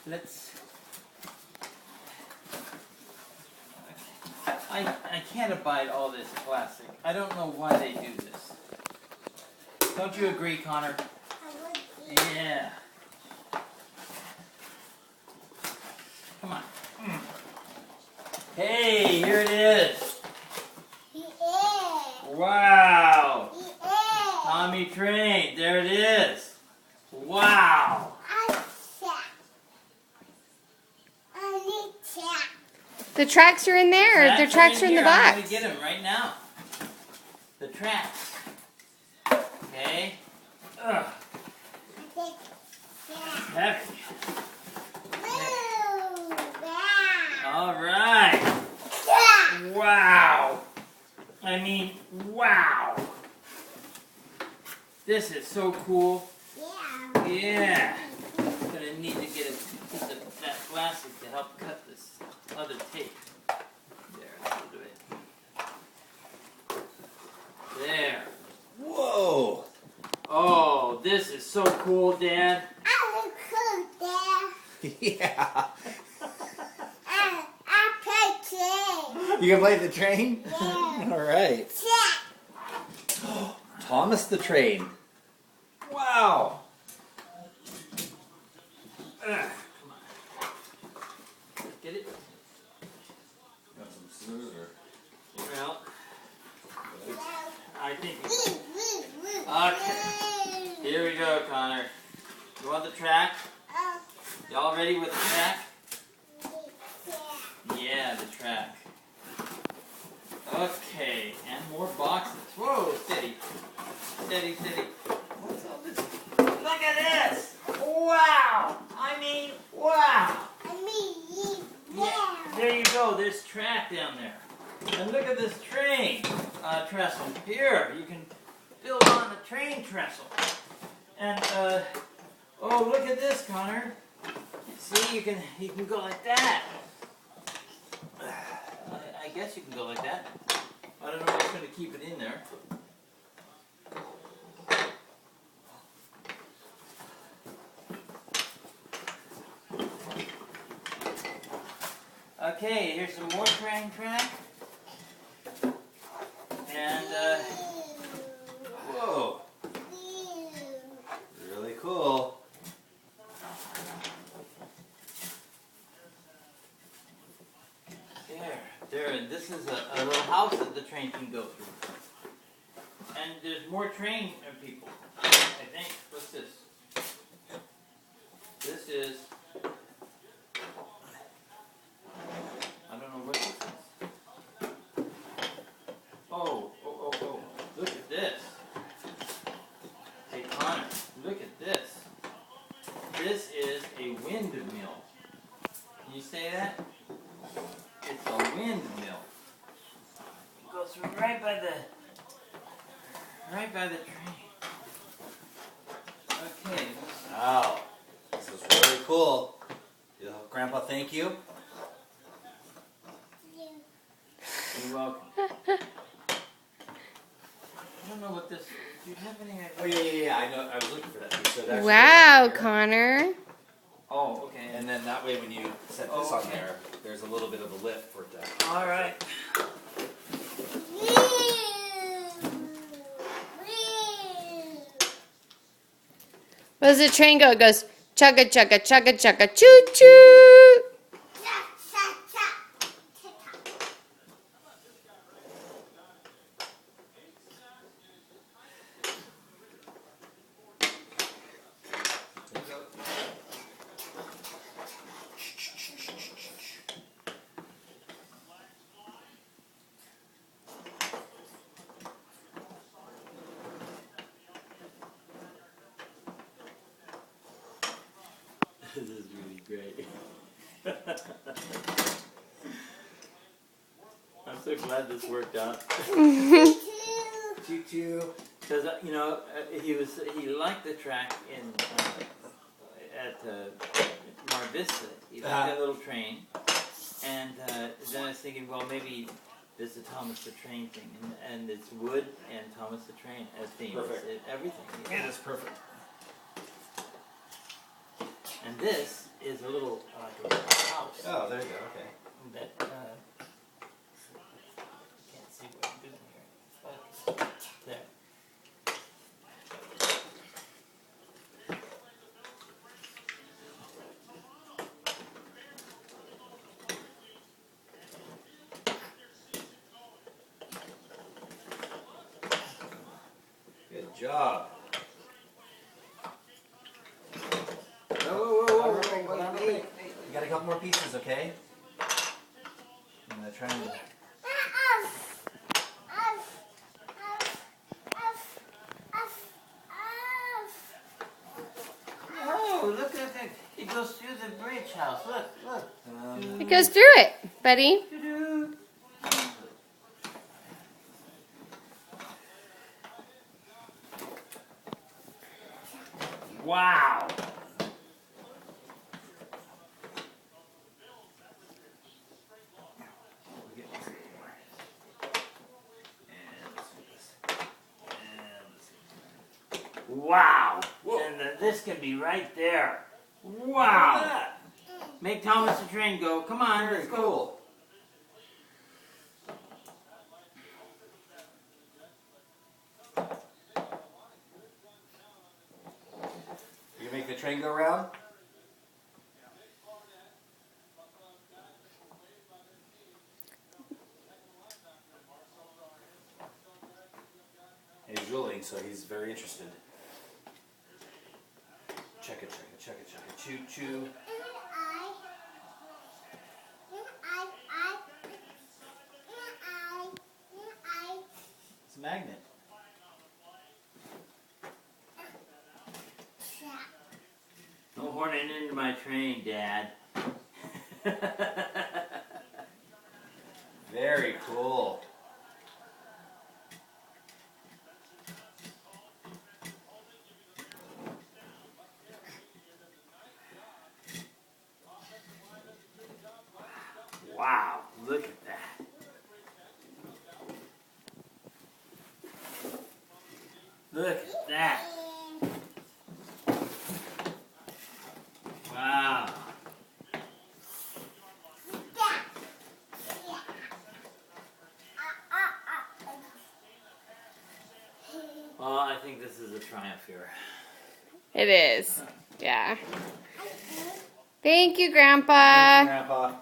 let's. I can't abide all this plastic. I don't know why they do this. Don't you agree, Connor? Yeah. Come on. Hey, here it is. Wow. Tommy Train. There it is. Wow. The tracks are in there. The tracks are in the box. I'm going to get them right now. The tracks. Okay. Ugh. Heavy. All right. Wow. I mean, wow. This is so cool. Yeah. I'm going to need to get a piece of that plastic to help cut this other tape. There, that'll do it. There. Whoa. Oh, this is so cool, Dad. Yeah. I play train. You can play the train? Yeah. All right. Thomas the Train. Wow. Come on. Get it? Got some scissors or? Well, I think. Okay. Here we go, Connor. You want the track? Y'all ready with the track? Yeah, the track. Okay, and more boxes. Whoa, steady. Steady, steady. What's all this? Look at this! Wow! I mean, wow! Yeah, there you go, there's track down there. And look at this train trestle. Here, you can build on the train trestle. And, oh, look at this, Connor. See, you can go like that. I guess you can go like that. I don't know what's going to keep it in there. Okay, here's some more train track. And, whoa. Really cool. There, and this is a little house that the train can go through. And there's more train people, I think. What's this? This is, I don't know what this is. Oh, look at this. Hey Connor, look at this. This is a windmill. Can you say that? It's a windmill. It goes right by the train. Okay. Wow. This is really cool. Grandpa, thank you. You're welcome. I don't know what this is. Do you have any idea? Oh, yeah. I know. I was looking for that piece. So it actually Wow, goes right there. Connor. Oh, okay. And then that way when you set this on there, there's a little bit of a lift for it to... All right. Where does the train go? It goes chugga chugga chugga chugga choo choo. This is really great. I'm so glad this worked out. Choo-choo. Because he liked the track in at Mar Vista. He liked that little train, and then I was thinking, well, maybe this is a Thomas the Train thing, and it's wood and Thomas the Train as theme. Perfect. Everything. It is perfect. And this is a little like a house. Oh, there you go. Okay. That can't see what I'm doing here. Focus. There. Good job. Whoa, Wait. You got a couple more pieces, okay? I'm gonna try and. Oh, look at that. It goes through the bridge house. Look. It goes through it, buddy. Doo-doo. Wow. Wow. Whoa. And this can be right there. Look Wow. at that. Make Thomas the Train go. Come on, Very let's go. cool. You make the train go round? He's drooling, so he's very interested. Check it. Choo choo. It's a magnet. Don't horn it into my train, Dad. Very cool. Wow, look at that. Look at that. Wow. Well, I think this is a triumph here. It is. Yeah. Thank you, Grandpa. Grandpa.